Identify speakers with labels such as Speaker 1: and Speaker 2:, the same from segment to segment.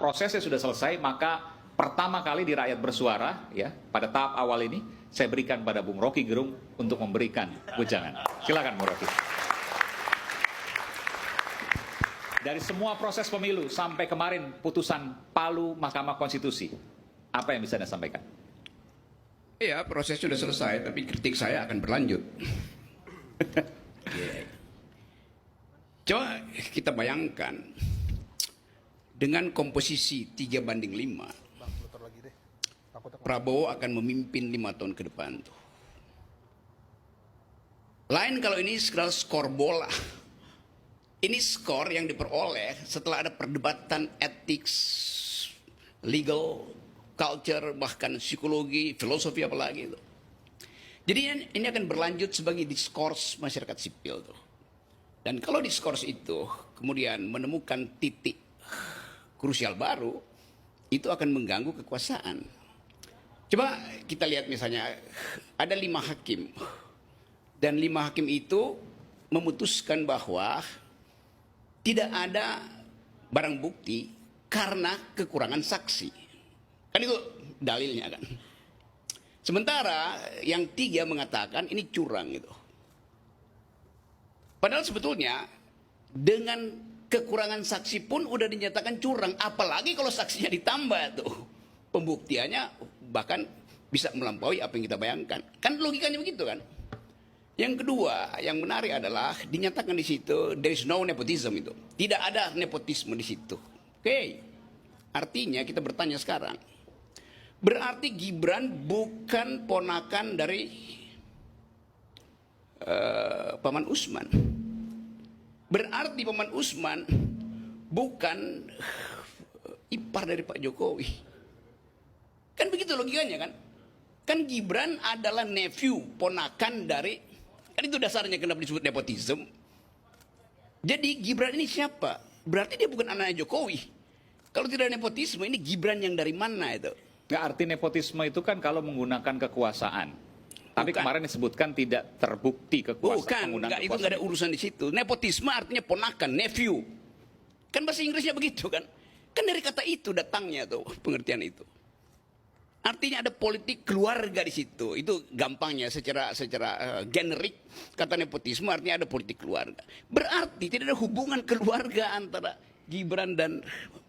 Speaker 1: prosesnya sudah selesai, maka pertama kali di Rakyat Bersuara, ya, pada tahap awal ini, saya berikan pada Bung Rocky Gerung untuk memberikan wejangan. Silakan Bung Rocky. Dari semua proses pemilu sampai kemarin putusan Palu Mahkamah Konstitusi, apa yang bisa Anda sampaikan?
Speaker 2: Iya, proses sudah selesai, tapi kritik saya akan berlanjut. Coba kita bayangkan, dengan komposisi 3:5, Prabowo akan memimpin 5 tahun ke depan. Lain kalau ini sekedar skor bola. Ini skor yang diperoleh setelah ada perdebatan etik, legal, culture, bahkan psikologi, filosofi apalagi itu. Jadi ini akan berlanjut sebagai diskurs masyarakat sipil tuh. Dan kalau diskurs itu kemudian menemukan titik krusial baru, itu akan mengganggu kekuasaan. Coba kita lihat misalnya ada 5 hakim. Dan 5 hakim itu memutuskan bahwa tidak ada barang bukti karena kekurangan saksi. Kan itu dalilnya kan. Sementara yang 3 mengatakan ini curang gitu. Padahal sebetulnya dengan kekurangan saksi pun udah dinyatakan curang. Apalagi kalau saksinya ditambah tuh. Pembuktiannya bahkan bisa melampaui apa yang kita bayangkan. Kan logikanya begitu kan. Yang kedua, yang menarik adalah dinyatakan di situ there is no nepotism itu. Tidak ada nepotisme di situ. Oke. Artinya kita bertanya sekarang. Berarti Gibran bukan ponakan dari Paman Usman. Berarti Paman Usman bukan ipar dari Pak Jokowi. Kan begitu logikanya kan? Kan Gibran adalah nephew, ponakan dari. Kan itu dasarnya kenapa disebut nepotisme. Jadi Gibran ini siapa? Berarti dia bukan anaknya Jokowi. Kalau tidak nepotisme, ini Gibran yang dari mana itu?
Speaker 1: Nggak, arti nepotisme itu kan kalau menggunakan kekuasaan. Tapi
Speaker 2: Bukan.
Speaker 1: kemarin disebutkan tidak terbukti kekuasaan.
Speaker 2: Bukan,
Speaker 1: penggunaan
Speaker 2: itu nggak ada urusan di situ. Nepotisme artinya ponakan, nephew. Kan bahasa Inggrisnya begitu kan? Kan dari kata itu datangnya tuh pengertian itu. Artinya ada politik keluarga di situ. Itu gampangnya secara generik kata nepotisme artinya ada politik keluarga. Berarti tidak ada hubungan keluarga antara Gibran dan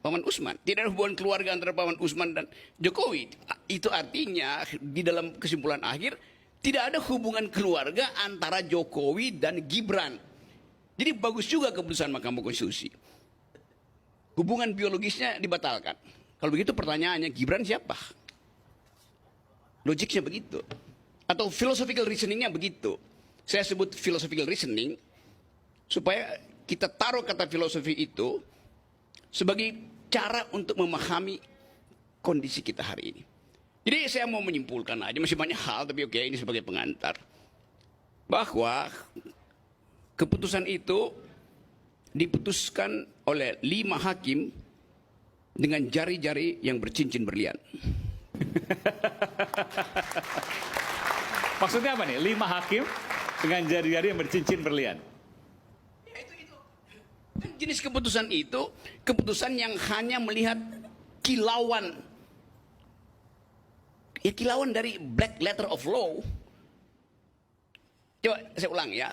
Speaker 2: Paman Usman. Tidak ada hubungan keluarga antara Paman Usman dan Jokowi. Itu artinya di dalam kesimpulan akhir tidak ada hubungan keluarga antara Jokowi dan Gibran. Jadi bagus juga keputusan Mahkamah Konstitusi. Hubungan biologisnya dibatalkan. Kalau begitu pertanyaannya Gibran siapa? Logiknya begitu. Atau philosophical reasoningnya begitu. Saya sebut philosophical reasoning supaya kita taruh kata filosofi itu sebagai cara untuk memahami kondisi kita hari ini. Jadi saya mau menyimpulkan aja, masih banyak hal, tapi oke, ini sebagai pengantar. Bahwa keputusan itu diputuskan oleh 5 hakim dengan jari-jari yang bercincin berlian.
Speaker 1: Maksudnya apa nih? 5 hakim dengan jari-jari yang bercincin berlian.
Speaker 2: Ya, itu. Kan jenis keputusan itu, keputusan yang hanya melihat kilauan. Ya kilauan dari black letter of law. Coba saya ulang ya,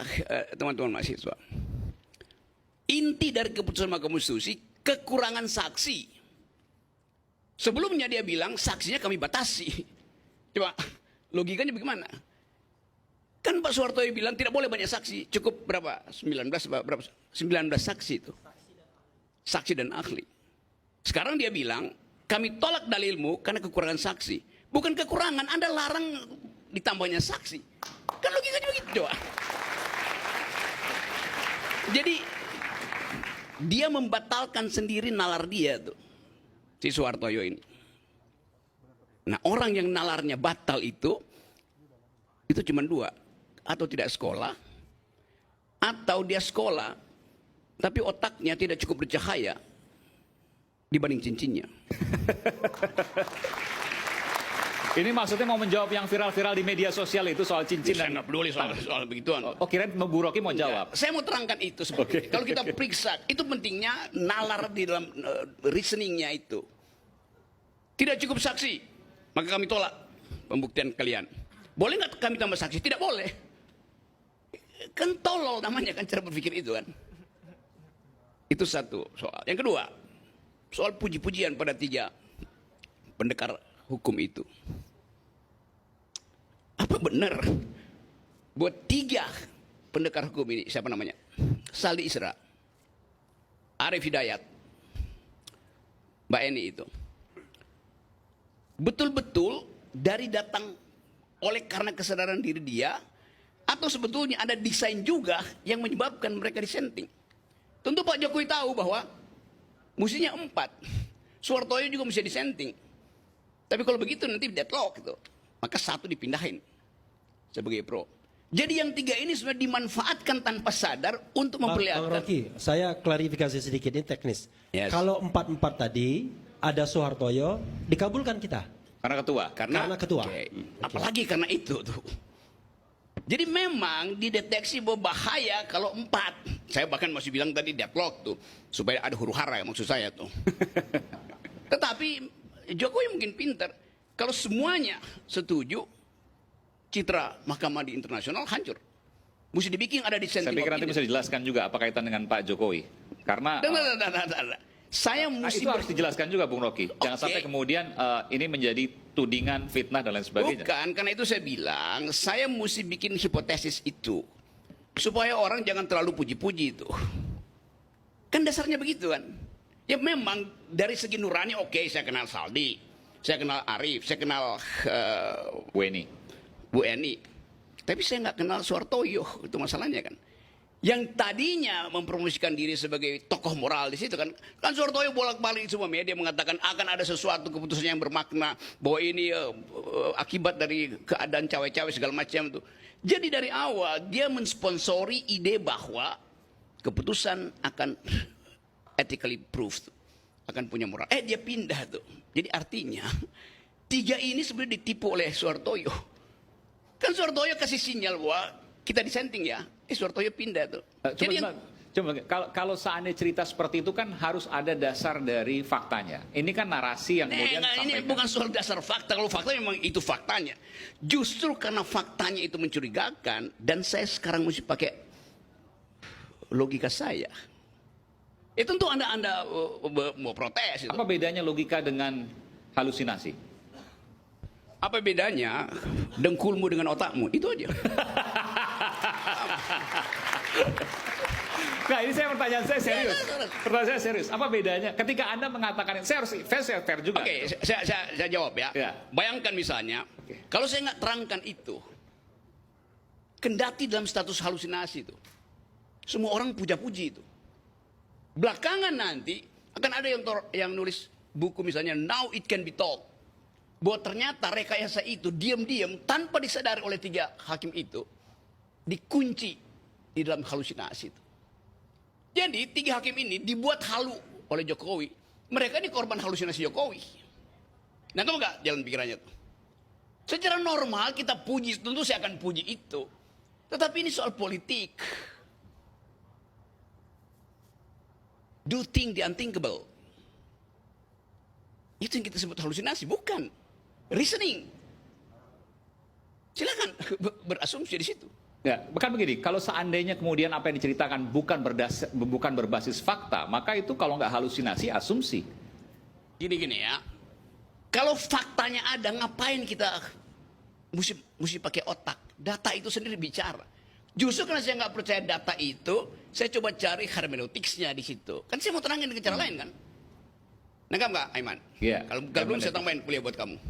Speaker 2: teman-teman mahasiswa. Inti dari keputusan Mahkamah Konstitusi, kekurangan saksi. Sebelumnya dia bilang saksinya kami batasi. Coba logikanya bagaimana? Kan Pak Soeharto bilang tidak boleh banyak saksi, cukup berapa? 19 saksi itu. Saksi dan ahli. Sekarang dia bilang kami tolak dalilmu karena kekurangan saksi. Bukan kekurangan, Anda larang ditambahnya saksi. Kan logikanya begitu. Coba. Jadi dia membatalkan sendiri nalar dia tuh. Si Soehartoyo ini. Nah orang yang nalarnya batal itu cuma 2. Atau tidak sekolah, atau dia sekolah, tapi otaknya tidak cukup bercahaya dibanding cincinnya.
Speaker 1: Ini maksudnya mau menjawab yang viral-viral di media sosial itu soal cincin.
Speaker 2: Saya nggak peduli soal begituan.
Speaker 1: Oh, kirain Bu Rocky mau jawab.
Speaker 2: Saya mau terangkan itu seperti
Speaker 1: Okay.
Speaker 2: Kalau kita periksa, itu pentingnya nalar di dalam reasoningnya itu. Tidak cukup saksi, maka kami tolak pembuktian kalian. Boleh nggak kami tambah saksi? Tidak boleh. Kan tolol namanya kan cara berpikir itu kan. Itu satu soal. Yang kedua, soal puji-pujian pada 3 pendekar hukum itu. Apa benar buat 3 pendekar hukum ini, siapa namanya? Saldi Isra, Arif Hidayat, Mbak Eni itu. Betul-betul dari datang oleh karena kesadaran diri dia, atau sebetulnya ada desain juga yang menyebabkan mereka disenting. Tentu Pak Jokowi tahu bahwa mestinya 4. Suhartoyo juga mesti disenting. Tapi kalau begitu nanti deadlock gitu. Maka 1 dipindahin sebagai pro. Jadi yang 3 ini sebenarnya dimanfaatkan tanpa sadar untuk
Speaker 3: Bang
Speaker 2: memperlihatkan.
Speaker 3: Rocky, saya klarifikasi sedikit, ini teknis.
Speaker 2: Yes.
Speaker 3: Kalau 4-4 tadi ada Soehartoyo, dikabulkan kita.
Speaker 1: Karena ketua.
Speaker 3: Karena ketua.
Speaker 2: Oke. Apalagi karena itu tuh. Jadi memang dideteksi bahwa bahaya kalau 4. Saya bahkan masih bilang tadi deadlock tuh. Supaya ada huru hara ya maksud saya tuh. Tetapi Jokowi mungkin pintar. Kalau semuanya setuju, citra mahkamah di internasional hancur. Mesti dibikin ada dissenting
Speaker 1: Saya pikir nanti
Speaker 2: opinion.
Speaker 1: bisa dijelaskan juga apa kaitan dengan Pak Jokowi. Karena
Speaker 2: Saya mesti
Speaker 1: itu harus dijelaskan juga Bung Rocky. Jangan
Speaker 2: Oke.
Speaker 1: sampai kemudian ini menjadi tudingan, fitnah dan lain sebagainya.
Speaker 2: Bukan, karena itu saya bilang, saya mesti bikin hipotesis itu. Supaya orang jangan terlalu puji-puji itu. Kan dasarnya begitu kan. Ya memang dari segi nurani oke, saya kenal Saldi, saya kenal Arif, saya kenal
Speaker 1: Weni.
Speaker 2: Bu Eni. Tapi saya nggak kenal Soehartoyo, itu masalahnya kan. Yang tadinya mempromosikan diri sebagai tokoh moral di situ kan Soehartoyo bolak-balik semua media mengatakan akan ada sesuatu keputusan yang bermakna bahwa ini akibat dari keadaan cawe-cawe segala macam itu. Jadi dari awal dia mensponsori ide bahwa keputusan akan ethically proved, akan punya moral. Dia pindah tuh. Jadi artinya 3 ini sebenarnya ditipu oleh Soehartoyo. Kan Soehartoyo kasih sinyal bahwa kita disenting ya. Soehartoyo pindah tuh.
Speaker 1: Coba kalau seandainya cerita seperti itu kan harus ada dasar dari faktanya. Ini kan narasi yang kemudian
Speaker 2: Ini
Speaker 1: sampaikan.
Speaker 2: bukan soal dasar fakta. Kalau fakta memang itu faktanya. Justru karena faktanya itu mencurigakan dan saya sekarang mesti pakai logika saya. Tentu Anda mau protes itu.
Speaker 1: Apa bedanya logika dengan halusinasi?
Speaker 2: Apa bedanya dengkulmu dengan otakmu? Itu aja.
Speaker 1: Nah ini pertanyaan saya serius. Pertanyaan saya serius. Apa bedanya ketika Anda mengatakan saya harus fair juga.
Speaker 2: Oke, saya jawab ya.
Speaker 1: Ya.
Speaker 2: Bayangkan misalnya, kalau saya nggak terangkan itu, kendati dalam status halusinasi itu, semua orang puja-puji itu. Belakangan nanti akan ada yang nulis buku misalnya Now It Can Be Told, bahwa ternyata rekayasa itu diam-diam tanpa disadari oleh 3 hakim itu dikunci di dalam halusinasi itu. Jadi 3 hakim ini dibuat halu oleh Jokowi. Mereka ini korban halusinasi Jokowi. Nah, tahu nggak jalan pikirannya tuh? Secara normal kita puji, tentu saya akan puji itu. Tetapi ini soal politik. Do think the unthinkable. Itu yang kita sebut halusinasi, bukan reasoning. Silakan berasumsi di situ.
Speaker 1: Ya, bukan begini. Kalau seandainya kemudian apa yang diceritakan bukan berbasis fakta, maka itu kalau nggak halusinasi, asumsi.
Speaker 2: Gini ya. Kalau faktanya ada, ngapain kita mesti pakai otak? Data itu sendiri bicara. Justru karena saya nggak percaya data itu, saya coba cari hermeneutiksnya di situ. Kan saya mau terangin dengan cara lain kan. Nangkap nggak, Aiman?
Speaker 1: Iya.
Speaker 2: Kalau belum saya tambahin kuliah buat kamu.